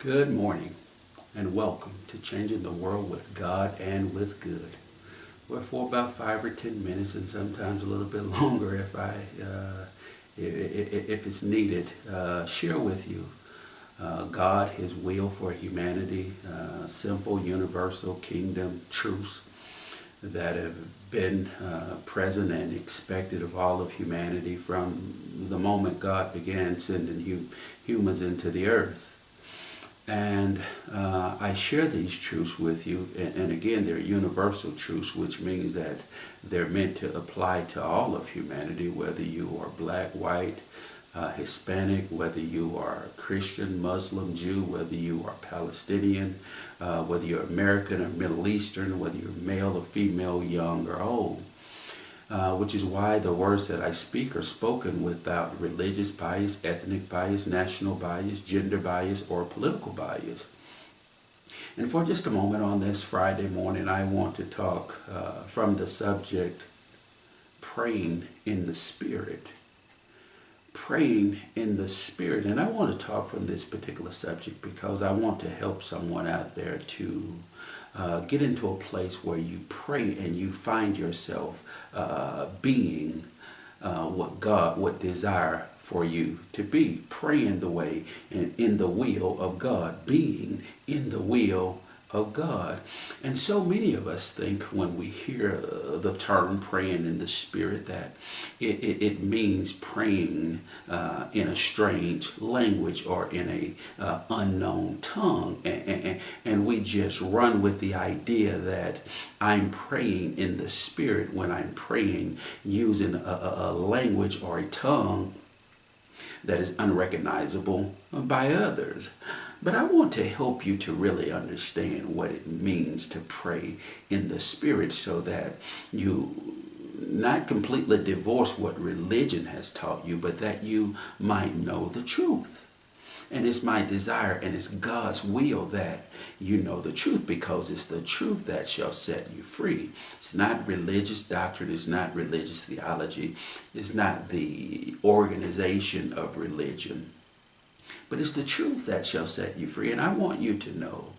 Good morning and welcome to Changing the World with God and with Good. We're for about 5 or 10 minutes and sometimes a little bit longer if it's needed. Share with you God, His will for humanity, simple, universal kingdom truths that have been present and expected of all of humanity from the moment God began sending humans into the earth. And I share these truths with you, and again, they're universal truths, which means that they're meant to apply to all of humanity, whether you are black, white, Hispanic, whether you are Christian, Muslim, Jew, whether you are Palestinian, whether you're American or Middle Eastern, whether you're male or female, young or old. Which is why the words that I speak are spoken without religious bias, ethnic bias, national bias, gender bias, or political bias. And for just a moment on this Friday morning, I want to talk from the subject, praying in the Spirit. Praying in the Spirit. And I want to talk from this particular subject because I want to help someone out there to get into a place where you pray and you find yourself being what God would desire for you to be. Praying the way and in the will of God. Being in the will of God. And so many of us think when we hear the term praying in the Spirit that it means praying in a strange language or in a unknown tongue. And we just run with the idea that I'm praying in the Spirit when I'm praying using a language or a tongue that is unrecognizable by others. But I want to help you to really understand what it means to pray in the Spirit so that you not completely divorce what religion has taught you, but that you might know the truth. And it's my desire and it's God's will that you know the truth, because it's the truth that shall set you free. It's not religious doctrine. It's not religious theology. It's not the organization of religion. But it's the truth that shall set you free. And I want you to know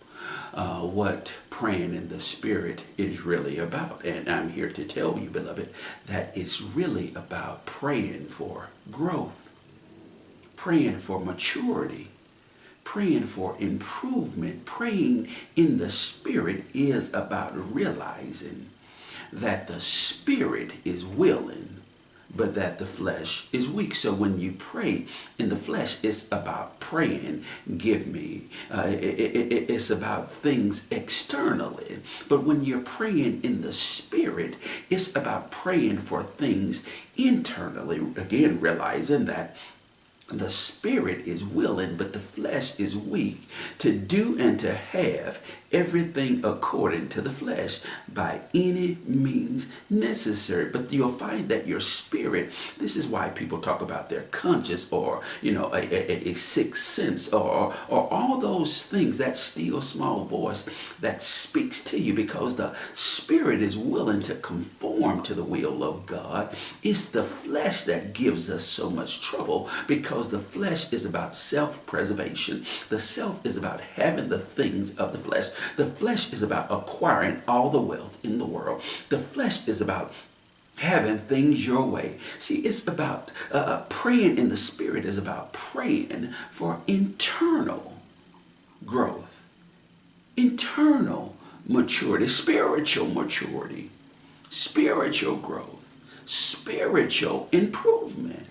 what praying in the Spirit is really about. And I'm here to tell you, beloved, that it's really about praying for growth, praying for maturity, praying for improvement. Praying in the Spirit is about realizing that the Spirit is willing, but that the flesh is weak. So when you pray in the flesh, it's about praying, give me. It's about things externally. But when you're praying in the Spirit, it's about praying for things internally. Again, realizing that the Spirit is willing, but the flesh is weak to do and to have everything according to the flesh by any means necessary. But you'll find that your spirit, this is why people talk about their conscience or, a sixth sense or all those things, that still small voice that speaks to you, because the Spirit is willing to conform to the will of God. It's the flesh that gives us so much trouble, because the flesh is about self-preservation. The self is about having the things of the flesh. The flesh is about acquiring all the wealth in the world. The flesh is about having things your way. See, it's about praying in the Spirit is about praying for internal growth, internal maturity, spiritual maturity, spiritual growth, spiritual improvement.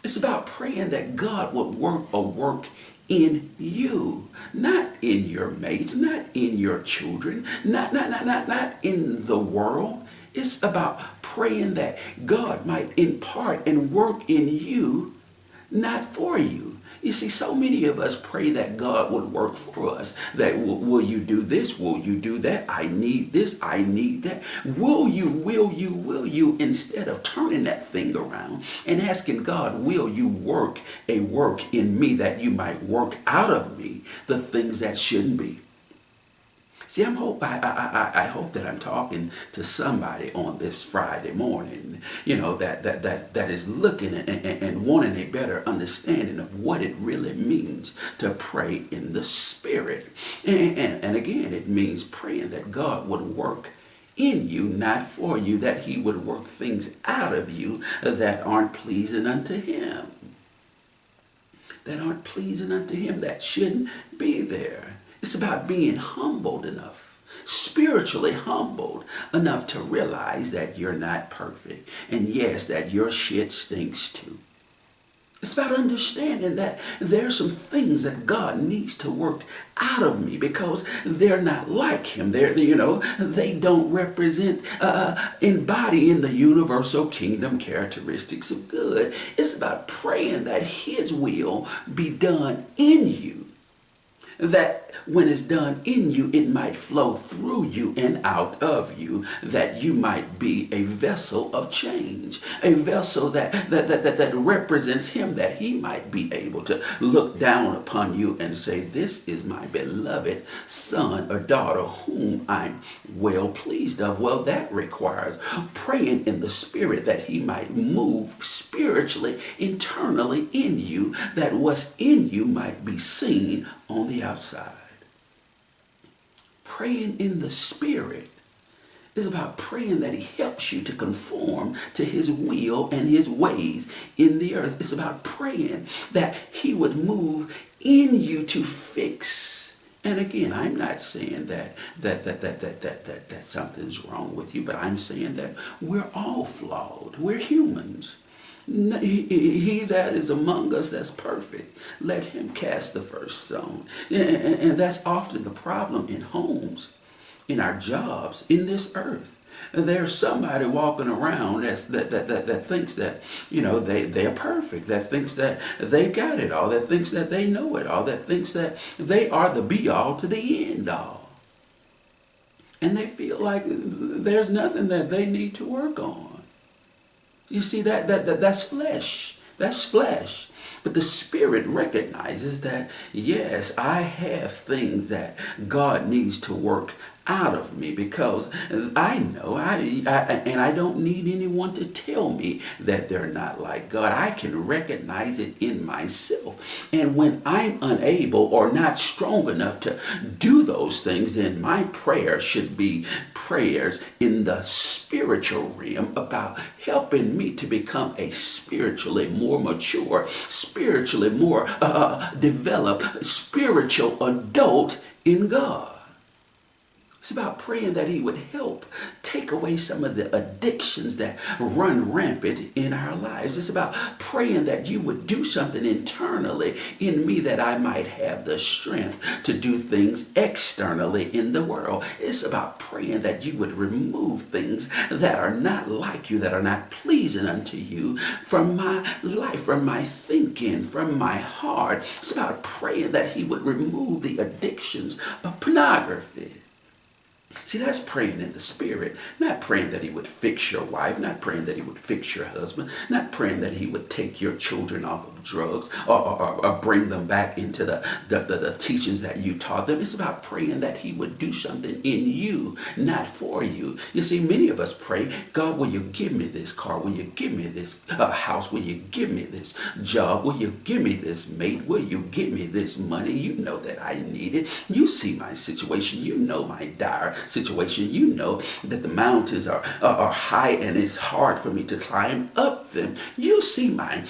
It's about praying that God would work a work in you, not in your mates, not in your children, not in the world. It's about praying that God might impart and work in you, not for you. You see, so many of us pray that God would work for us. That will you do this? Will you do that? I need this. I need that. Will you, instead of turning that thing around and asking God, will you work a work in me that you might work out of me the things that shouldn't be? See, I hope that I'm talking to somebody on this Friday morning, that is looking and wanting a better understanding of what it really means to pray in the Spirit. And again, it means praying that God would work in you, not for you, that he would work things out of you that aren't pleasing unto him. That aren't pleasing unto him, that shouldn't be there. It's about being humbled enough, spiritually humbled enough to realize that you're not perfect. And yes, that your shit stinks too. It's about understanding that there's some things that God needs to work out of me because they're not like him. They don't represent, embodying the universal kingdom characteristics of good. It's about praying that his will be done in you. That when it's done in you, it might flow through you and out of you, that you might be a vessel of change, a vessel that represents him, that he might be able to look down upon you and say, this is my beloved son or daughter whom I'm well pleased of. Well, that requires praying in the Spirit that he might move spiritually, internally in you, that what's in you might be seen on the outside. Praying in the Spirit is about praying that he helps you to conform to his will and his ways in the earth. It's about praying that he would move in you to fix. And again, I'm not saying that something's wrong with you, but I'm saying that we're all flawed. We're humans. He that is among us that's perfect, let him cast the first stone. And that's often the problem in homes, in our jobs, in this earth. There's somebody walking around that thinks that, they're perfect, that thinks that they got it all, that thinks that they know it all, that thinks that they are the be-all to the end-all. And they feel like there's nothing that they need to work on. You see, that's flesh. That's flesh. But the Spirit recognizes that, yes, I have things that God needs to work out of me, because I know, and I don't need anyone to tell me that they're not like God. I can recognize it in myself. And when I'm unable or not strong enough to do those things, then my prayer should be prayers in the spiritual realm about helping me to become a spiritually more mature, spiritually more developed, spiritual adult in God. It's about praying that he would help take away some of the addictions that run rampant in our lives. It's about praying that you would do something internally in me that I might have the strength to do things externally in the world. It's about praying that you would remove things that are not like you, that are not pleasing unto you from my life, from my thinking, from my heart. It's about praying that he would remove the addictions of pornography. See, that's praying in the Spirit, not praying that he would fix your wife, not praying that he would fix your husband, not praying that he would take your children off of drugs or bring them back into the teachings that you taught them. It's about praying that he would do something in you, not for you. You see, many of us pray, God, will you give me this car? Will you give me this house? Will you give me this job? Will you give me this mate? Will you give me this money? You know that I need it. You see my situation. You know my dire situation. You know that the mountains are high and it's hard for me to climb up them. You see my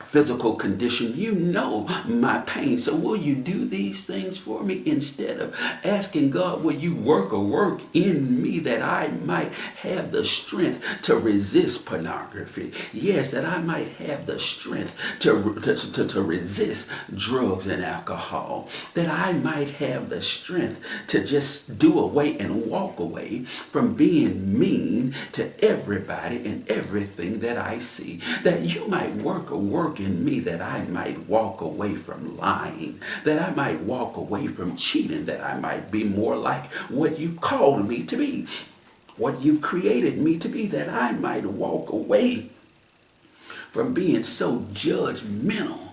physical condition. You know my pain. So will you do these things for me, instead of asking God, will you work a work in me that I might have the strength to resist pornography? Yes, that I might have the strength to resist drugs and alcohol. That I might have the strength to just do away and walk away from being mean to everybody and everything that I see. That you might work a work in me, that I might walk away from lying, that I might walk away from cheating, that I might be more like what you called me to be, what you've created me to be, that I might walk away from being so judgmental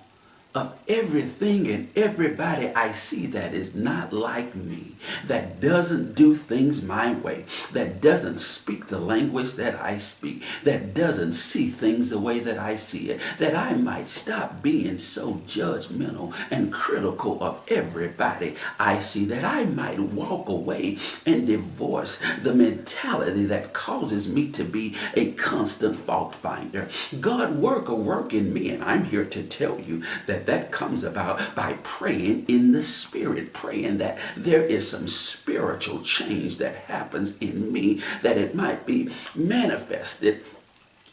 of everything and everybody I see that is not like me, that doesn't do things my way, that doesn't speak the language that I speak, that doesn't see things the way that I see it, that I might stop being so judgmental and critical of everybody I see, that I might walk away and divorce the mentality that causes me to be a constant fault finder. God, work a work in me, and I'm here to tell you that that comes about by praying in the Spirit, praying that there is some spiritual change that happens in me, that it might be manifested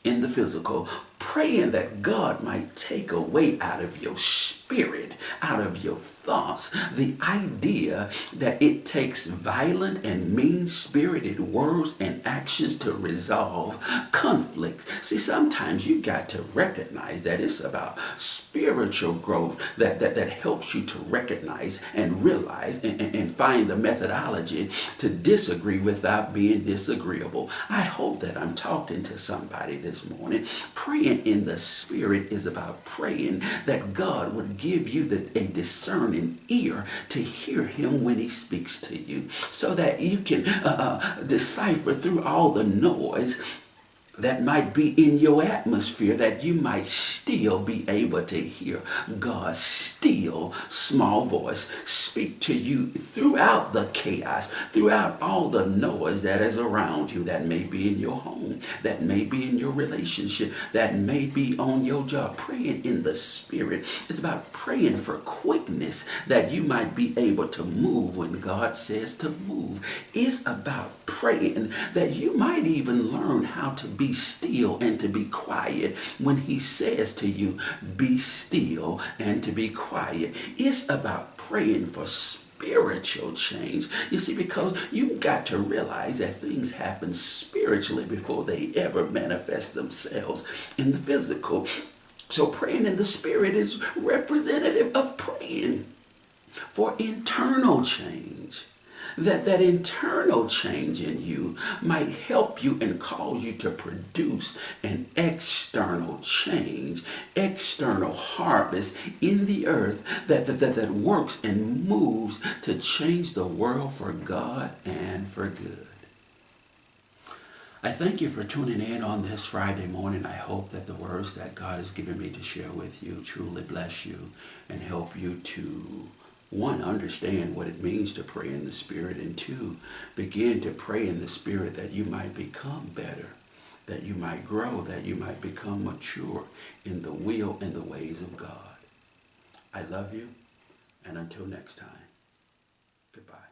in the physical, praying that God might take away out of your spirit, out of your thoughts, the idea that it takes violent and mean-spirited words and actions to resolve conflicts. See, sometimes you got to recognize that it's about spiritual growth that helps you to recognize and realize and find the methodology to disagree without being disagreeable. I hope that I'm talking to somebody this morning. Praying in the Spirit is about praying that God would give you a discerning ear to hear him when he speaks to you, so that you can decipher through all the noise that might be in your atmosphere, that you might still be able to hear God's still small voice speak to you throughout the chaos, throughout all the noise that is around you, that may be in your home, that may be in your relationship, that may be on your job. Praying in the Spirit is about praying for quickness, that you might be able to move when God says to move. It's about praying that you might even learn how to be still and to be quiet when he says to you, be still and to be quiet. It's about praying for spiritual change. You see, because you've got to realize that things happen spiritually before they ever manifest themselves in the physical. So praying in the Spirit is representative of praying for internal change. That internal change in you might help you and cause you to produce an external change, external harvest in the earth that works and moves to change the world for God and for good. I thank you for tuning in on this Friday morning. I hope that the words that God has given me to share with you truly bless you and help you to, one, understand what it means to pray in the Spirit, and two, begin to pray in the Spirit that you might become better, that you might grow, that you might become mature in the will and the ways of God. I love you, and until next time, goodbye.